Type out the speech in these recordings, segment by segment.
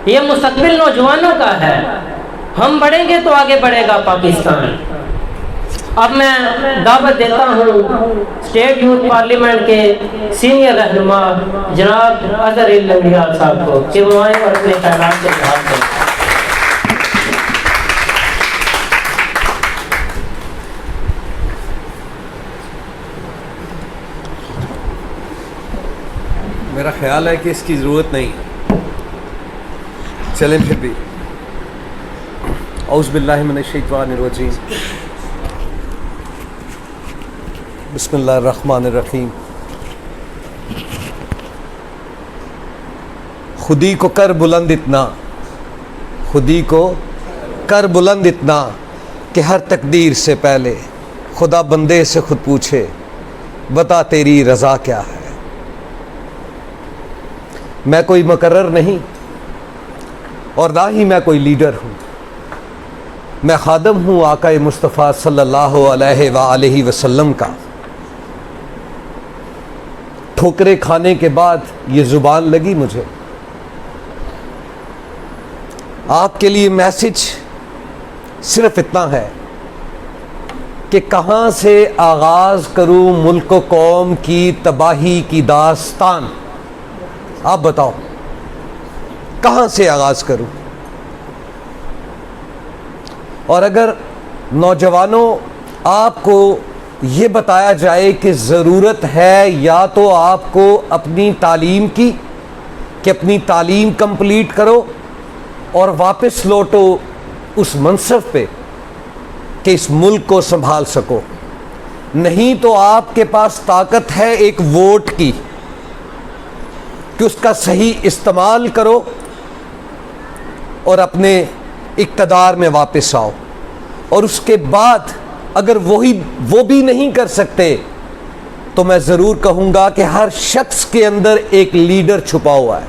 یہ مستقبل نوجوانوں کا ہے. ہم بڑھیں گے تو آگے بڑھے گا پاکستان. اب میں دعوت دیتا ہوں اسٹیٹ یوتھ پارلیمنٹ کے سینئر رہنما جناب اظہر لنگیال صاحب کو کہ وہ آئیں اور اپنے خیالات سے اظہار کریں. میرا خیال ہے کہ اس کی ضرورت نہیں. چلیں پھر بھی. اعوذ باللہ من الشیطان الرجیم. بسم اللہ الرحمن الرحیم. خودی کو کر بلند اتنا، خودی کو کر بلند اتنا کہ ہر تقدیر سے پہلے خدا بندے سے خود پوچھے بتا تیری رضا کیا ہے. میں کوئی مقرر نہیں اور نہ ہی میں کوئی لیڈر ہوں. میں خادم ہوں آقا مصطفیٰ صلی اللہ علیہ وآلہ وسلم کا. ٹھوکریں کھانے کے بعد یہ زبان لگی مجھے. آپ کے لیے میسج صرف اتنا ہے کہ کہاں سے آغاز کروں ملک و قوم کی تباہی کی داستان. آپ بتاؤ کہاں سے آغاز کروں. اور اگر نوجوانوں آپ کو یہ بتایا جائے کہ ضرورت ہے یا تو آپ کو اپنی تعلیم کی کہ اپنی تعلیم کمپلیٹ کرو اور واپس لوٹو اس منصب پہ کہ اس ملک کو سنبھال سکو، نہیں تو آپ کے پاس طاقت ہے ایک ووٹ کی کہ اس کا صحیح استعمال کرو اور اپنے اقتدار میں واپس آؤ. اور اس کے بعد اگر وہ بھی نہیں کر سکتے تو میں ضرور کہوں گا کہ ہر شخص کے اندر ایک لیڈر چھپا ہوا ہے.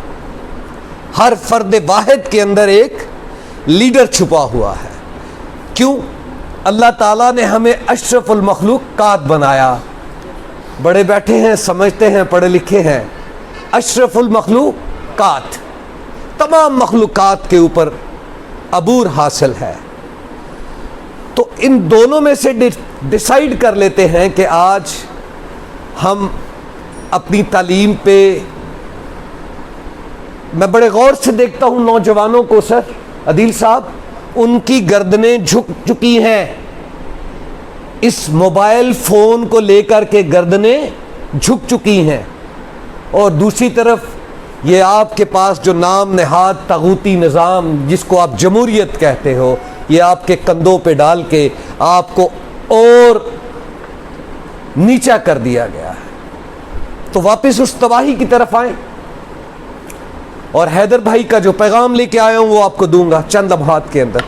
ہر فرد واحد کے اندر ایک لیڈر چھپا ہوا ہے. کیوں؟ اللہ تعالیٰ نے ہمیں اشرف المخلوقات بنایا. بڑے بیٹھے ہیں، سمجھتے ہیں، پڑھے لکھے ہیں. اشرف المخلوقات، تمام مخلوقات کے اوپر عبور حاصل ہے. تو ان دونوں میں سے ڈیسائیڈ کر لیتے ہیں کہ آج ہم اپنی تعلیم پہ. میں بڑے غور سے دیکھتا ہوں نوجوانوں کو. سر عدیل صاحب، ان کی گردنیں جھک چکی ہیں. اس موبائل فون کو لے کر کے گردنیں جھک چکی ہیں. اور دوسری طرف یہ آپ کے پاس جو نام نہاد طاغوتی نظام جس کو آپ جمہوریت کہتے ہو، یہ آپ کے کندھوں پہ ڈال کے آپ کو اور نیچا کر دیا گیا ہے. تو واپس اس تباہی کی طرف آئیں. اور حیدر بھائی کا جو پیغام لے کے آیا ہوں وہ آپ کو دوں گا چند لمحات کے اندر.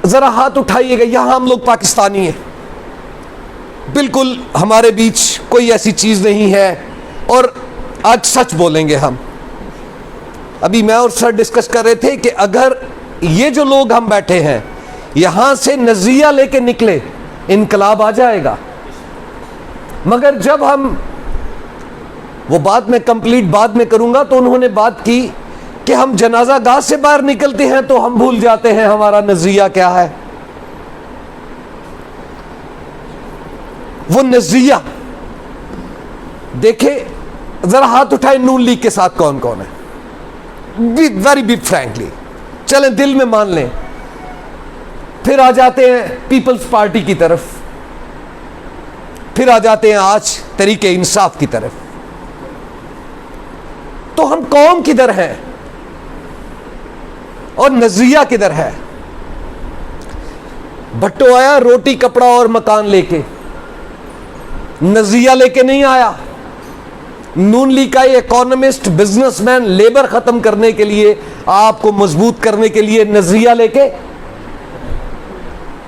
ذرا ہاتھ اٹھائیے گا. یہاں ہم لوگ پاکستانی ہیں، بالکل ہمارے بیچ کوئی ایسی چیز نہیں ہے اور آج سچ بولیں گے ہم. ابھی میں اور سر ڈسکس کر رہے تھے کہ اگر یہ جو لوگ ہم بیٹھے ہیں یہاں سے نظریہ لے کے نکلے انقلاب آ جائے گا. مگر جب ہم وہ بات میں کمپلیٹ بعد میں کروں گا تو انہوں نے بات کی کہ ہم جنازہ گاہ سے باہر نکلتے ہیں تو ہم بھول جاتے ہیں ہمارا نظریہ کیا ہے. وہ نظریہ دیکھیں. ذرا ہاتھ اٹھائیں نون لیگ کے ساتھ کون کون ہے، ویری بگ فرینکلی. چلیں دل میں مان لیں. پھر آ جاتے ہیں پیپلز پارٹی کی طرف، پھر آ جاتے ہیں آج تحریک انصاف کی طرف. تو ہم قوم کدھر ہیں اور نظریہ کدھر ہے؟ بھٹو آیا روٹی کپڑا اور مکان لے کے، نظریہ لے کے نہیں آیا. نون لیگ کا یہ اکانومسٹ، بزنس مین، لیبر ختم کرنے کے لیے، آپ کو مضبوط کرنے کے لیے نظریہ لے کے.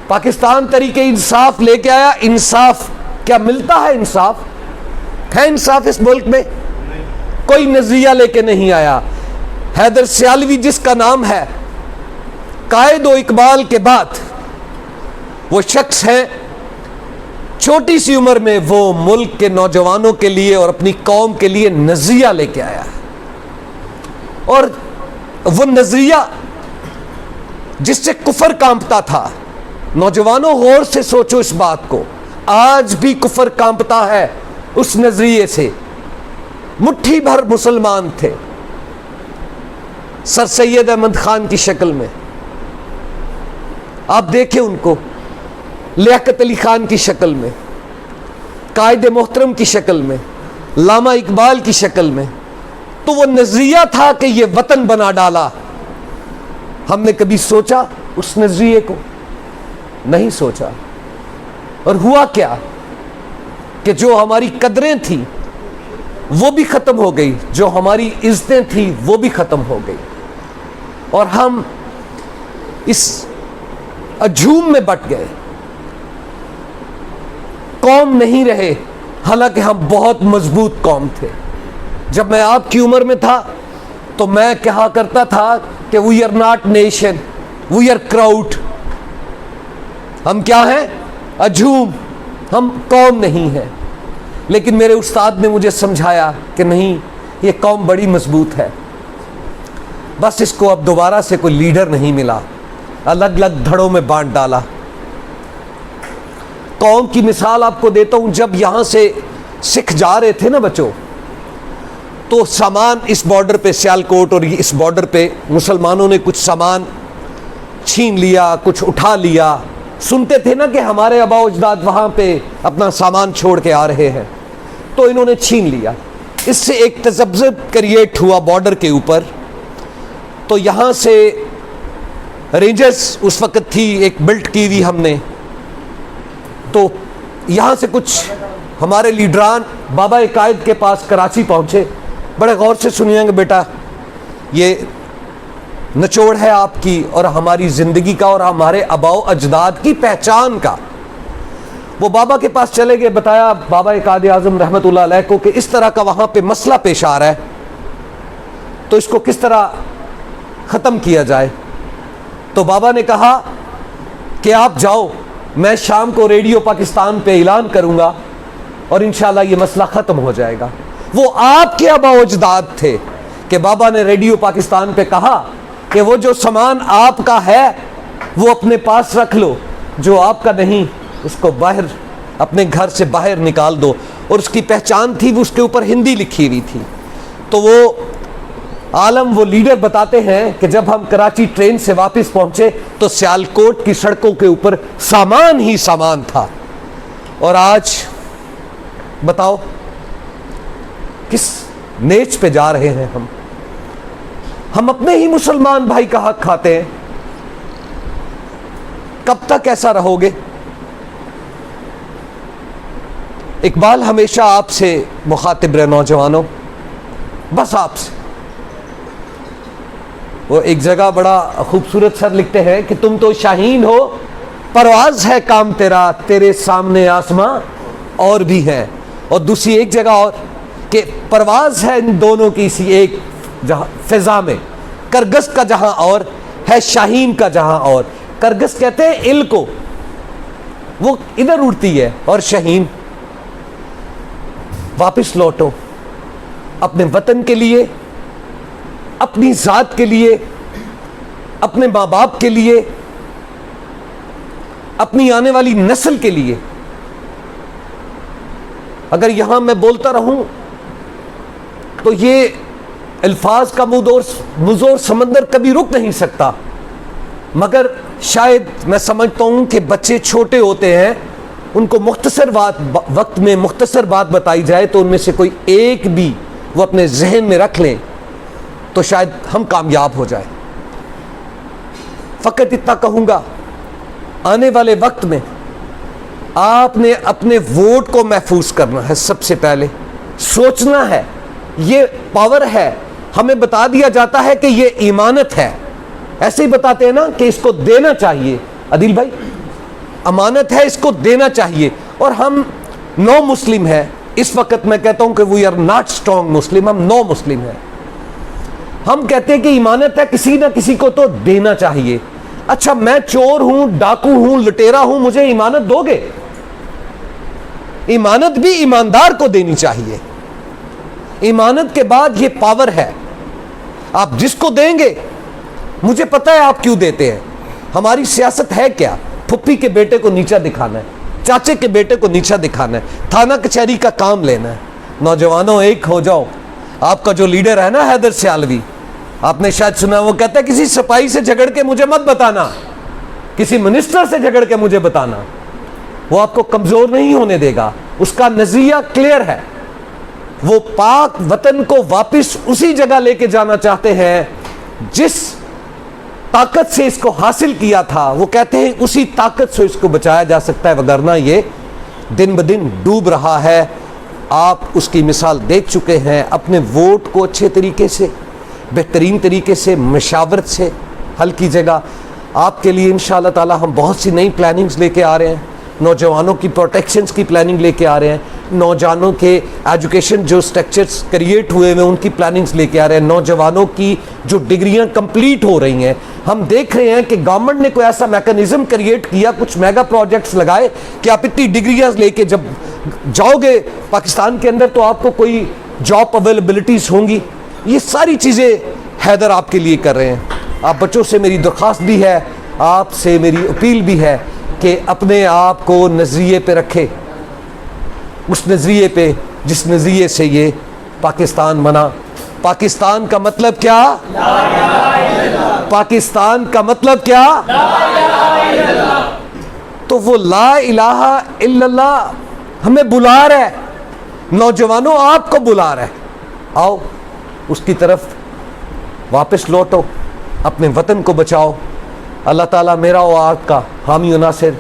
پاکستان تحریک انصاف لے کے آیا. انصاف کیا ملتا ہے؟ انصاف ہے؟ انصاف اس ملک میں کوئی نظریہ لے کے نہیں آیا. حیدر سیالوی جس کا نام ہے، قائد و اقبال کے بعد وہ شخص ہے چھوٹی سی عمر میں وہ ملک کے نوجوانوں کے لیے اور اپنی قوم کے لیے نظریہ لے کے آیا. اور وہ نظریہ جس سے کفر کانپتا تھا، نوجوانوں غور سے سوچو اس بات کو، آج بھی کفر کانپتا ہے اس نظریے سے۔ مٹھی بھر مسلمان تھے سر سید احمد خان کی شکل میں، آپ دیکھیں ان کو، لیاقت علی خان کی شکل میں، قائد محترم کی شکل میں، علامہ اقبال کی شکل میں۔ تو وہ نظریہ تھا کہ یہ وطن بنا ڈالا، ہم نے کبھی سوچا اس نظریے کو؟ نہیں سوچا۔ اور ہوا کیا کہ جو ہماری قدریں تھیں وہ بھی ختم ہو گئی، جو ہماری عزتیں تھیں وہ بھی ختم ہو گئی، اور ہم اس ہجوم میں بٹ گئے، قوم نہیں رہے، حالانکہ ہم بہت مضبوط قوم تھے۔ جب میں آپ کی عمر میں تھا تو میں کہا کرتا تھا کہ we are not nation, we are crowd, ہم کیا ہیں؟ ہجوم، ہم قوم نہیں ہیں۔ لیکن میرے استاد نے مجھے سمجھایا کہ نہیں، یہ قوم بڑی مضبوط ہے، بس اس کو اب دوبارہ سے کوئی لیڈر نہیں ملا، الگ الگ دھڑوں میں بانٹ ڈالا۔ قوم کی مثال آپ کو دیتا ہوں، جب یہاں سے سکھ جا رہے تھے نا بچوں، تو سامان اس بارڈر پہ سیالکوٹ اور اس بارڈر پہ مسلمانوں نے کچھ سامان چھین لیا، کچھ اٹھا لیا۔ سنتے تھے نا کہ ہمارے آباء و اجداد وہاں پہ اپنا سامان چھوڑ کے آ رہے ہیں، تو انہوں نے چھین لیا۔ اس سے ایک تذبذب کریٹ ہوا بارڈر کے اوپر، تو یہاں سے رینجرز اس وقت تھی ایک بلٹ کی ہوئی ہم نے، تو یہاں سے کچھ ہمارے لیڈران بابا قائد کے پاس کراچی پہنچے۔ بڑے غور سے سنیے گا بیٹا، یہ نچوڑ ہے آپ کی اور ہماری زندگی کا اور ہمارے آباء و اجداد کی پہچان کا۔ وہ بابا کے پاس چلے گئے، بتایا بابا قائد اعظم رحمت اللہ علیہ کو کہ اس طرح کا وہاں پہ مسئلہ پیش آ رہا ہے، تو اس کو کس طرح ختم کیا جائے۔ تو بابا نے کہا کہ آپ جاؤ، میں شام کو ریڈیو پاکستان پہ اعلان کروں گا اور انشاءاللہ یہ مسئلہ ختم ہو جائے گا۔ وہ آپ کے آباء و اجداد تھے کہ بابا نے ریڈیو پاکستان پہ کہا کہ وہ جو سامان آپ کا ہے وہ اپنے پاس رکھ لو، جو آپ کا نہیں اس کو باہر اپنے گھر سے باہر نکال دو۔ اور اس کی پہچان تھی، وہ اس کے اوپر ہندی لکھی ہوئی تھی۔ تو وہ عالم، وہ لیڈر بتاتے ہیں کہ جب ہم کراچی ٹرین سے واپس پہنچے تو سیالکوٹ کی سڑکوں کے اوپر سامان ہی سامان تھا۔ اور آج بتاؤ کس نیچ پہ جا رہے ہیں ہم اپنے ہی مسلمان بھائی کا حق کھاتے ہیں۔ کب تک ایسا رہو گے؟ اقبال ہمیشہ آپ سے مخاطب رہے، نوجوانوں، بس آپ سے۔ وہ ایک جگہ بڑا خوبصورت سر لکھتے ہیں کہ تم تو شاہین ہو، پرواز ہے کام تیرا، تیرے سامنے آسماں اور بھی ہے۔ اور دوسری ایک جگہ اور کہ پرواز ہے ان دونوں کی اسی ایک جہاں فضا میں، کرگس کا جہاں اور ہے شاہین کا جہاں اور۔ کرگس کہتے ہیں عل کو، وہ ادھر اڑتی ہے، اور شاہین۔ واپس لوٹو اپنے وطن کے لیے، اپنی ذات کے لیے، اپنے ماں باپ کے لیے، اپنی آنے والی نسل کے لیے۔ اگر یہاں میں بولتا رہوں تو یہ الفاظ کا مزور سمندر کبھی رک نہیں سکتا، مگر شاید میں سمجھتا ہوں کہ بچے چھوٹے ہوتے ہیں، ان کو مختصر وقت میں مختصر بات بتائی جائے تو ان میں سے کوئی ایک بھی وہ اپنے ذہن میں رکھ لیں تو شاید ہم کامیاب ہو جائیں۔ فقط اتنا کہوں گا، آنے والے وقت میں آپ نے اپنے ووٹ کو محفوظ کرنا ہے، سب سے پہلے سوچنا ہے۔ یہ پاور ہے، ہمیں بتا دیا جاتا ہے کہ یہ امانت ہے، ایسے ہی بتاتے ہیں نا کہ اس کو دینا چاہیے۔ عدیل بھائی، امانت ہے، اس کو دینا چاہیے۔ اور ہم نو مسلم ہیں اس وقت، میں کہتا ہوں کہ وی آر ناٹ اسٹرانگ مسلم، ہم نو مسلم ہیں۔ ہم کہتے ہیں کہ ایمانت ہے، کسی نہ کسی کو تو دینا چاہیے۔ اچھا، میں چور ہوں، ڈاکو ہوں، لٹیرا ہوں، مجھے ایمانت دو گے؟ ایمانت بھی ایماندار کو دینی چاہیے۔ ایمانت کے بعد یہ پاور ہے آپ جس کو دیں گے مجھے پتہ ہے آپ کیوں دیتے ہیں. ہماری سیاست ہے کیا؟ پھپھی کے بیٹے کو نیچا دکھانا ہے, چاچے کے بیٹے کو نیچا دکھانا ہے, تھانہ کچہری کا کام لینا ہے. نوجوانوں ایک ہو جاؤ. آپ کا جو لیڈر ہے نا حیدر سیالوی, آپ نے شاید سنا, وہ کہتا ہے کسی سپاہی سے جھگڑ کے مجھے مت بتانا, کسی منسٹر سے جھگڑ کے مجھے بتانا. وہ آپ کو کمزور نہیں ہونے دے گا. اس کا نظریہ کلیئر ہے. وہ پاک وطن کو واپس اسی جگہ لے کے جانا چاہتے ہیں جس طاقت سے اس کو حاصل کیا تھا. وہ کہتے ہیں اسی طاقت سے اس کو بچایا جا سکتا ہے, وگرنہ یہ دن بدن ڈوب رہا ہے. آپ اس کی مثال دیکھ چکے ہیں. اپنے ووٹ کو اچھے طریقے سے, بہترین طریقے سے, مشاورت سے حل کیجیے گا. آپ کے لیے انشاءاللہ تعالی ہم بہت سی نئی پلاننگز لے کے آ رہے ہیں. نوجوانوں کی پروٹیکشنز کی پلاننگ لے کے آ رہے ہیں. نوجوانوں کے ایجوکیشن جو سٹرکچرز کریٹ ہوئے ہیں ان کی پلاننگز لے کے آ رہے ہیں. نوجوانوں کی جو ڈگریاں کمپلیٹ ہو رہی ہیں, ہم دیکھ رہے ہیں کہ گورنمنٹ نے کوئی ایسا میکنزم کریٹ کیا, کچھ میگا پروجیکٹس لگائے کہ آپ اتنی ڈگریاں لے کے جب جاؤ گے پاکستان کے اندر تو آپ کو کوئی جاب اویلیبلٹیز ہوں گی. یہ ساری چیزیں حیدر آپ کے لیے کر رہے ہیں. آپ بچوں سے میری درخواست بھی ہے, آپ سے میری اپیل بھی ہے کہ اپنے آپ کو نظریے پہ رکھے, اس نظریے پہ جس نظریے سے یہ پاکستان بنا. پاکستان کا مطلب کیا؟ پاکستان کا مطلب کیا؟ تو وہ لا الہ الا اللہ ہمیں بلا رہا ہے. نوجوانوں آپ کو بلا رہا ہے, آؤ اس کی طرف واپس لوٹو, اپنے وطن کو بچاؤ. اللہ تعالیٰ میرا و آپ کا حامی و ناصر.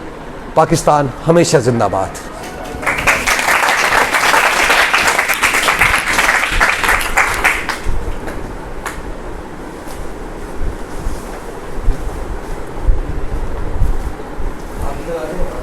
پاکستان ہمیشہ زندہ باد. آپ